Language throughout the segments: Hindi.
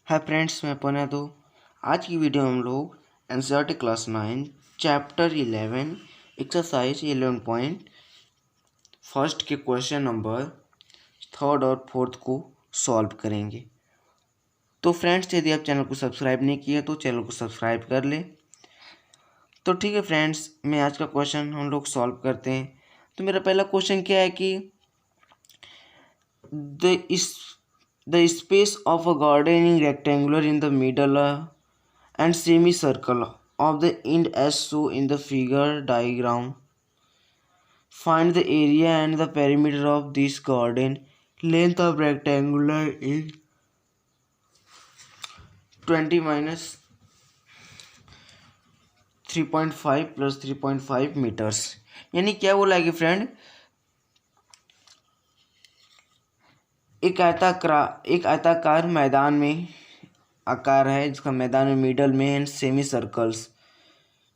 हाय फ्रेंड्स, मैं पुनः आज की वीडियो हम लोग NCERT class 9 chapter 11 exercise 11 point first के क्वेश्चन नंबर थर्ड और फोर्थ को सॉल्व करेंगे। तो फ्रेंड्स, यदि आप चैनल को सब्सक्राइब नहीं किए तो चैनल को सब्सक्राइब कर ले। तो ठीक है फ्रेंड्स, मैं आज का क्वेश्चन हम लोग सॉल्व करते हैं। तो मेरा पहला क्वेश्चन क्या है कि the space of a gardening rectangular in the middle and semicircle of the end as shown in the figure diagram. Find the area and the perimeter of this garden. Length of rectangular is 20 minus 3.5 plus 3.5 meters। यानी क्या बोला है कि फ्रेंड, एक आयताकार मैदान में आकार है जिसका मैदान में मिडल में एंड सेमी सर्कल्स।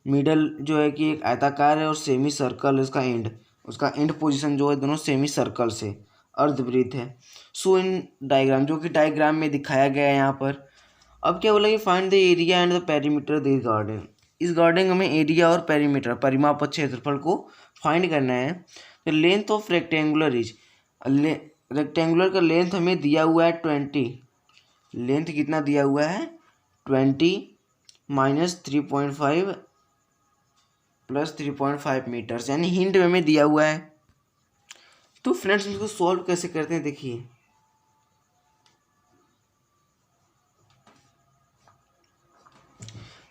मिडल जो है कि एक आयताकार है और सेमी सर्कल उसका एंड पोजीशन जो है दोनों सेमी सर्कल से अर्धवृत्त है। सो इन डायग्राम, जो कि डायग्राम में दिखाया गया है यहाँ पर। अब क्या बोला कि find the area and the perimeter this garden. इस गार्डन में एरिया और पेरीमीटर, परिमाप और क्षेत्रफल को फाइंड करना है। तो length of rectangular is, rectangular का लेंथ हमें दिया हुआ है 20। लेंथ कितना दिया हुआ है 20 माइनस 3.5 प्लस 3.5 मीटर्स, यानी हिंट में हमें दिया हुआ है। तो फ्रेंड्स, इसको सॉल्व कैसे करते हैं देखिए।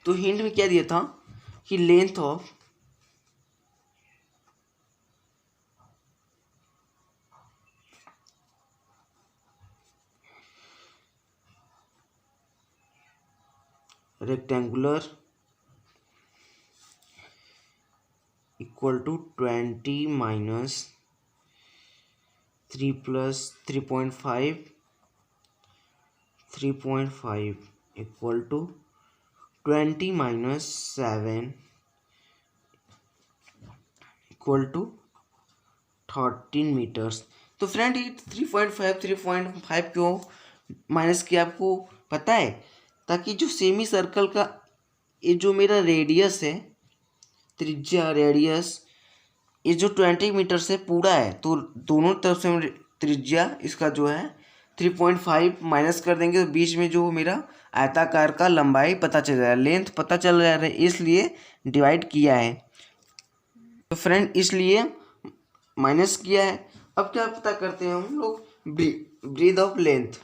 तो हिंट में क्या दिया था कि length of rectangular equal to 20 minus 3 plus 3.5 equal to 20 minus 7 equal to 13 metres. तो फ्रेंड, ये 3.5 क्यों माइनस किया आपको पता है? ताकि जो सेमी सर्कल का ये जो मेरा रेडियस है, त्रिज्या रेडियस, ये जो 20 मीटर से पूरा है, तो दोनों तरफ से हम त्रिज्या इसका जो है 3.5 माइनस कर देंगे तो बीच में जो मेरा आयताकार का लंबाई पता चल रहा है, लेंथ पता चल रहा है, इसलिए डिवाइड किया है। तो फ्रेंड, इसलिए माइनस किया है। अब क्या पता करते हैं हम लोग, breadth of length.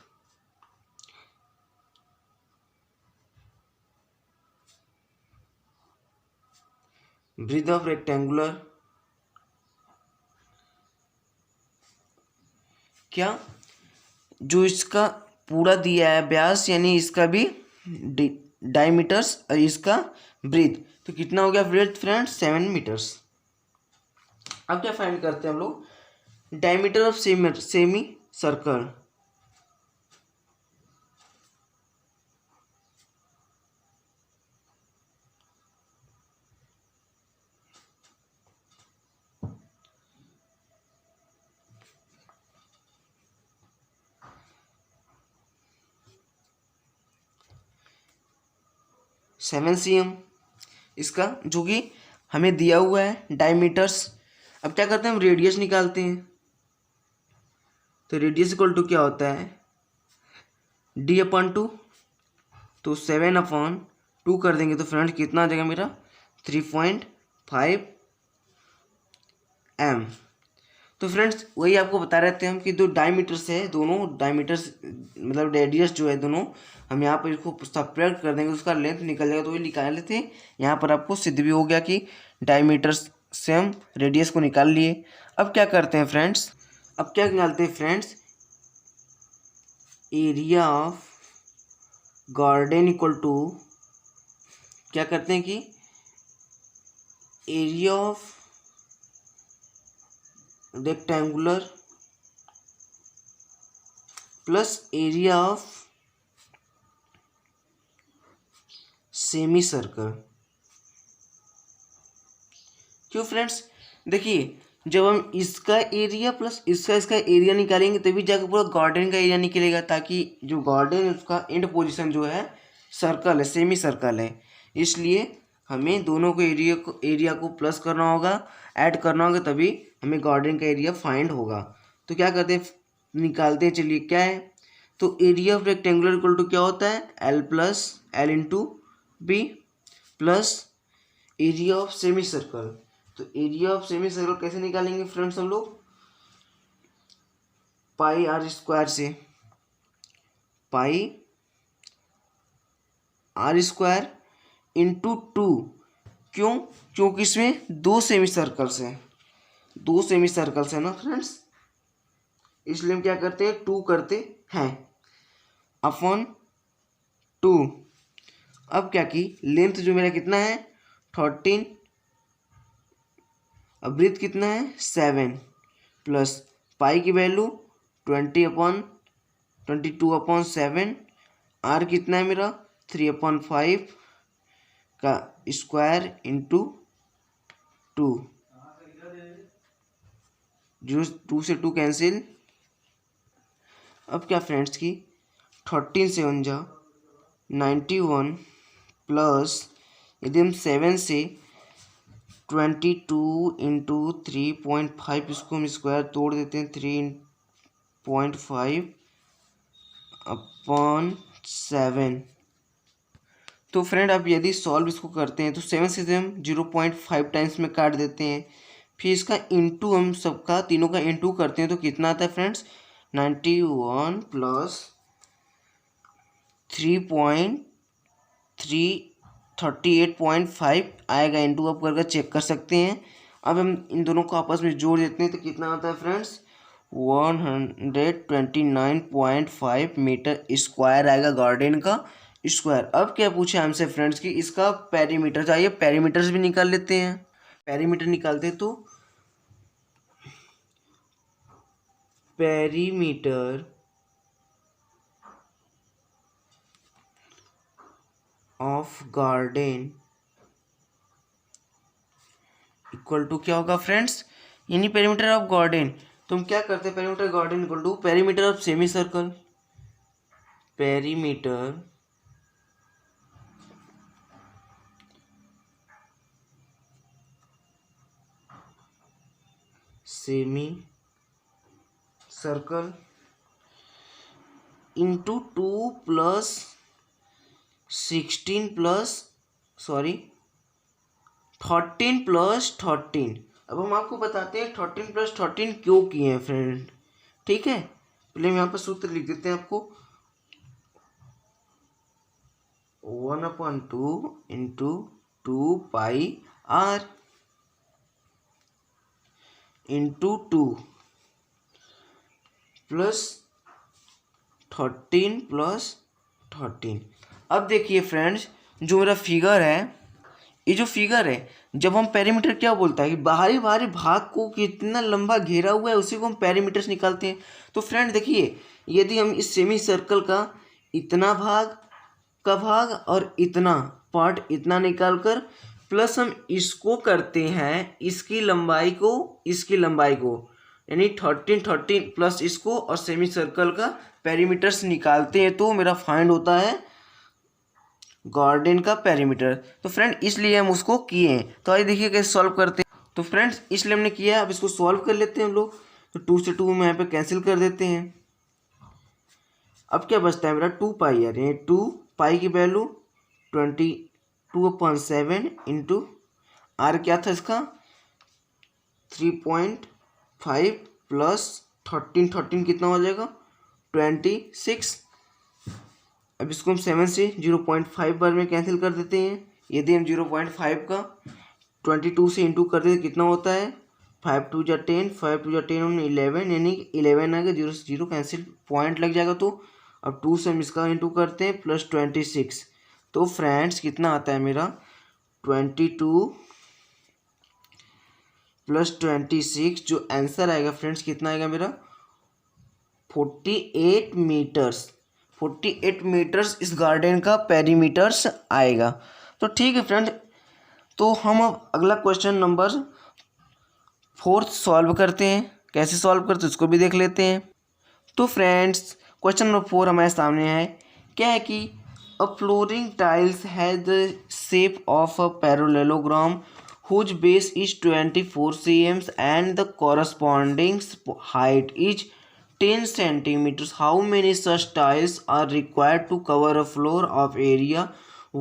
Breadth of rectangular क्या, जो इसका पूरा दिया है व्यास, यानी इसका भी डायमीटर्स और इसका ब्रीथ, तो कितना हो गया ब्रीथ फ्रेंड्स 7 मीटर्स। अब क्या फाइंड करते हैं हम लोग, diameter of semi circle. Seven cm इसका, जो कि हमें दिया हुआ है डायमीटर्स। अब क्या करते हैं, हम रेडियस निकालते हैं। तो रेडियस इक्वल टू क्या होता है, d/2। तो 7/2 कर देंगे तो फ्रेंड कितना आ जाएगा मेरा 3.5 m। तो फ्रेंड्स, वही आपको बता रहे थे हम कि दो डायमीटर्स है, दोनों डायमीटर्स मतलब रेडियस जो है दोनों, हम यहाँ पर इसको सब्ट्रैक्ट कर देंगे, उसका लेंथ निकल जाएगा। तो वही निकाल लेते हैं, यहाँ पर आपको सिद्ध भी हो गया कि डायमीटर्स से हम रेडियस को निकाल लिए। अब क्या करते हैं फ्रेंड्स, अब क्या निकालते हैं friends, area of garden equal to, क्या करते हैं कि area of rectangular plus area of semi circle. क्यों फ्रेंड्स, देखिए जब हम इसका एरिया प्लस इसका एरिया निकालेंगे तभी जाकर पूरा गार्डन का एरिया निकलेगा, ताकि जो गार्डन है उसका एंड पोजीशन जो है सर्कल है, सेमी सर्कल है। इसलिए हमें दोनों को एरिया को प्लस करना होगा, ऐड करना होगा, तभी हमें गार्डन का एरिया फाइंड होगा। तो क्या करते हैं, निकालते हैं। चलिए क्या है, तो area of rectangular equal to क्या होता है, L plus L into B plus area of semi circle. तो एरिया ऑफ सेमी सर्कल कैसे निकालेंगे फ्रेंड्स हम लोग, पाई आर स्क्वायर से, पाई आर स्क्वायर इंटू 2। क्यों, क्योंकि इसमें दो सेमी सर्कल्स हैं, दो सेमी सर्कल्स है ना फ्रेंड्स, इसलिए हम क्या करते हैं, 2 करते हैं अपॉन 2। अब क्या की लेंथ जो मेरा कितना है 13, अब ब्रीथ कितना है 7 प्लस पाई की वैल्यू 22/7, आर कितना है मेरा 3/5 का स्क्वायर इंटू 2, 2 से 2 कैंसिल। अब क्या फ्रेंड्स की 13 से 91 प्लस यदि हम 7 से 22 इंटू 3.5 इसको हम स्क्वायर तोड़ देते हैं 3.5/7। तो फ्रेंड अब यदि सॉल्व इसको करते हैं तो 7 से हम 0.5 टाइम्स में काट देते हैं, फिर इसका इंटू हम सबका तीनों का इंटू करते हैं तो कितना आता है फ्रेंड्स 91 प्लस 38.5 आएगा, इंटू आप करके चेक कर सकते हैं। अब हम इन दोनों को आपस में जोड़ देते हैं तो कितना आता है फ्रेंड्स 129.5 मीटर स्क्वायर आएगा गार्डन का स्क्वायर। अब क्या पूछा हमसे फ्रेंड्स कि इसका पेरीमीटर चाहिए, पेरीमीटर्स भी निकाल लेते हैं। पेरीमीटर निकालते हैं तो perimeter of garden equal to क्या होगा फ्रेंड्स, यानी पेरीमीटर ऑफ गार्डन। तो हम क्या करते हैं, perimeter garden equal to perimeter of semi circle, perimeter semi circle into 2 plus 13 plus 13। अब हम आपको बताते हैं 13 प्लस 13 क्यों किए हैं फ्रेंड, ठीक है। पहले हम यहाँ पर सूत्र लिख देते हैं आपको, 1/2 into 2 pi r into 2 plus 13 plus 13। अब देखिए फ्रेंड्स जो मेरा फिगर है, ये जो फिगर है, जब हम पेरीमीटर क्या बोलता है कि बाहरी भाग को कितना लंबा घेरा हुआ है उसी को हम पेरीमीटर से निकालते हैं। तो फ्रेंड देखिए यदि हम इस सेमी सर्कल का इतना भाग का भाग और इतना पार्ट इतना निकाल कर प्लस हम इसको करते हैं इसकी लंबाई को यानी 13 प्लस इसको और सेमी सर्कल का पेरीमीटर्स निकालते हैं तो मेरा फाइंड होता है गार्डन का पेरीमीटर। तो फ्रेंड इसलिए हम उसको किए हैं। तो आइए देखिए कैसे सॉल्व करते हैं। तो फ्रेंड्स इसलिए हमने किया है, अब इसको सॉल्व कर लेते हैं हम लोग। तो 2 से 2 में यहाँ पे कैंसिल कर देते हैं। अब क्या बचता है मेरा 2 पाई यार, ये 2 पाई की वैल्यू 22/7 इंटू आर क्या था इसका 3.5 प्लस 13 कितना हो जाएगा 26। अब इसको हम 7 से 0.5 बार में कैंसिल कर देते हैं। यदि हम 0.5 का 22 से इंटू कर देते कितना होता है 5 2 जा 10, 5 2 जा 10 और 11, यानी 11 आएगा, 0 से 0 कैंसिल पॉइंट लग जाएगा। तो अब 2 से हम इसका इंटू करते हैं प्लस 26। तो फ्रेंड्स कितना आता है मेरा 22 प्लस 26, जो आंसर आएगा फ्रेंड्स कितना आएगा मेरा 48 मीटर्स इस गार्डन का पेरीमीटर्स आएगा। तो ठीक है फ्रेंड, तो हम अब अगला क्वेश्चन नंबर फोर्थ सॉल्व करते हैं, कैसे सॉल्व करते हैं उसको भी देख लेते हैं। तो फ्रेंड्स क्वेश्चन नंबर 4 हमारे सामने है, क्या है कि a flooring tiles has the shape of a parallelogram whose base is 24 cm and the corresponding height is 10 centimeters. How many such tiles are required to cover a floor of area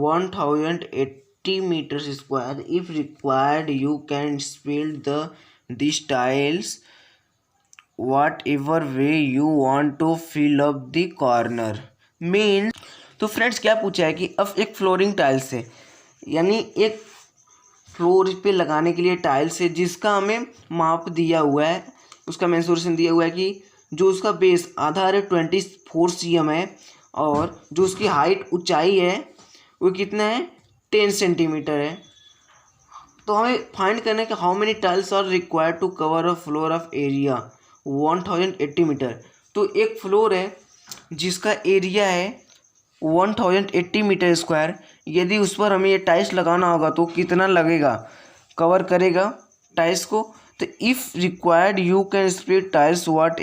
1080 meters square? If required, you can build these tiles whatever way you want to fill up the corner. Means तो फ्रेंड्स क्या पूछा है कि अब एक फ्लोरिंग टाइल्स है, यानी एक फ्लोर पे लगाने के लिए टाइल्स है जिसका हमें माप दिया हुआ है, उसका मेंसुरेशन दिया हुआ है कि जो उसका बेस आधार है 24 cm है और जो उसकी हाइट ऊंचाई है वो कितना है 10 सेंटीमीटर है। तो हमें फाइंड करना है कि how many tiles are required to cover a floor of area 1080 metre. तो एक फ्लोर है जिसका एरिया है 1080 मीटर स्क्वायर, यदि उस पर हमें ये टाइल्स लगाना होगा तो कितना लगेगा, कवर करेगा टाइल्स को। तो if required you can split tiles what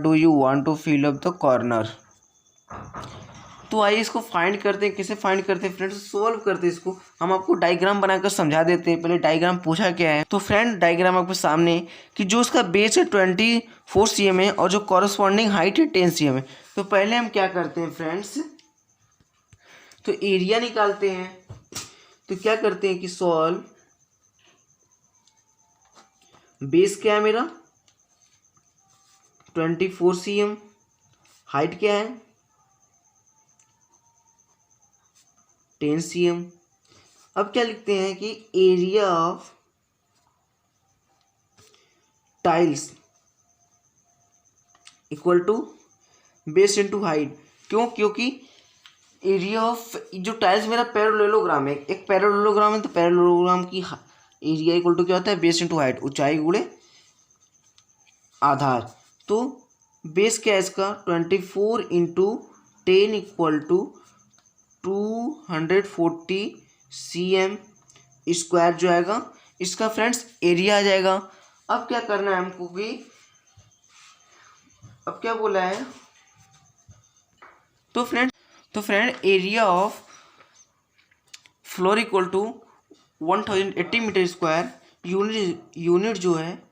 do you want to fill up the corner. तो आइए इसको फाइंड करते हैं, कैसे फाइंड करते हैं फ्रेंड्स, सोल्व करते हैं इसको। हम आपको डायग्राम बनाकर समझा देते हैं। पहले डायग्राम पूछा क्या है, तो फ्रेंड डायग्राम आपके सामने कि जो उसका बेस है 24 cm है और जो कॉरस्पॉन्डिंग हाइट है 10 cm है। तो पहले हम क्या करते हैं फ्रेंड्स, तो एरिया निकालते हैं। तो क्या करते हैं कि सॉल्व, बेस क्या है मेरा 24 cm, हाइट क्या है 10 cm। अब क्या लिखते हैं कि area of tiles equal to base into height. क्यों, क्योंकि एरिया ऑफ जो टाइल्स मेरा पैरेललोग्राम है, एक पैरेललोग्राम है, तो पैरेललोग्राम की एरिया इक्वल टू क्या होता है बेस इनटू हाइट, ऊंचाई गुणे आधार। तो बेस क्या है इसका 24 into 10 equal to 240 cm square जो आएगा, इसका फ्रेंड्स एरिया आ जाएगा। अब क्या करना है हमको कि अब क्या बोला है, तो friend area of floor equal to 1080 metre square, unit जो है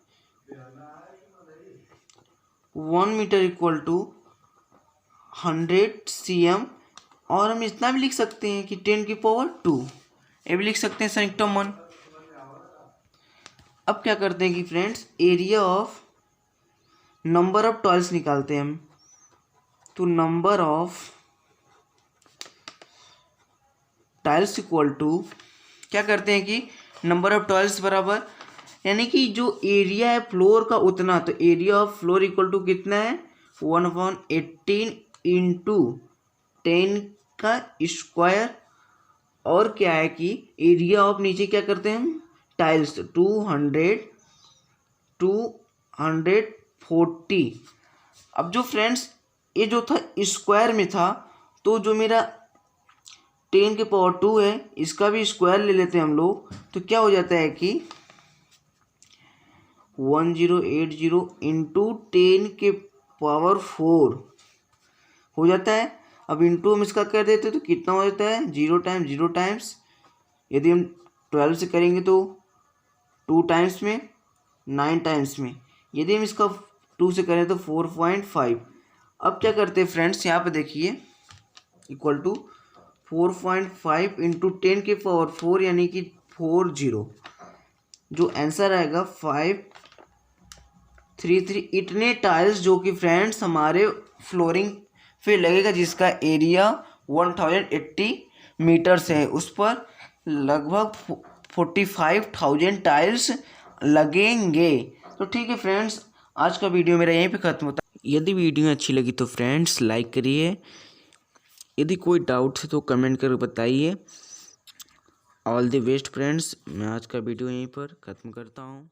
1 मीटर इक्वल टू 100 cm। और हम इतना भी लिख सकते हैं कि 10 की पावर 2, ये भी लिख सकते हैं संयुक्तम 1। अब क्या करते हैं कि friends area of number of tiles निकालते हैं हम। तो number of tiles equal to क्या करते हैं कि नंबर ऑफ टाइल्स बराबर, यानी कि जो एरिया है फ्लोर का उतना, तो area of floor equal to कितना है 1/18 इंटू 10 का स्क्वायर। और क्या है कि एरिया ऑफ नीचे क्या करते हैं हम टाइल्स 240। अब जो फ्रेंड्स ये जो था स्क्वायर में था, तो जो मेरा 10 की पावर 2 है इसका भी स्क्वायर ले लेते हैं हम लोग। तो क्या हो जाता है कि 1080 इंटू 10 के पावर 4 हो जाता है। अब इंटू हम इसका कर देते तो कितना हो जाता है 0 टाइम्स। यदि हम 12 से करेंगे तो 2 टाइम्स में 9 टाइम्स में, यदि हम इसका 2 से करें तो 4.5। अब क्या करते हैं फ्रेंड्स, यहाँ पे देखिए इक्वल टू 4.5 इंटू 10 के पावर 4 यानी कि 40। जो आंसर आएगा 533। इतने टाइल्स जो कि फ्रेंड्स हमारे फ्लोरिंग पे लगेगा, जिसका एरिया 1080 मीटर्स है, उस पर लगभग 45,000 टाइल्स लगेंगे। तो ठीक है फ्रेंड्स, आज का वीडियो मेरा यहीं पे ख़त्म होता है। यदि वीडियो अच्छी लगी तो फ्रेंड्स लाइक करिए, यदि कोई डाउट है तो कमेंट कर बताइए। ऑल द बेस्ट फ्रेंड्स, मैं आज का वीडियो यहीं पर ख़त्म करता हूँ।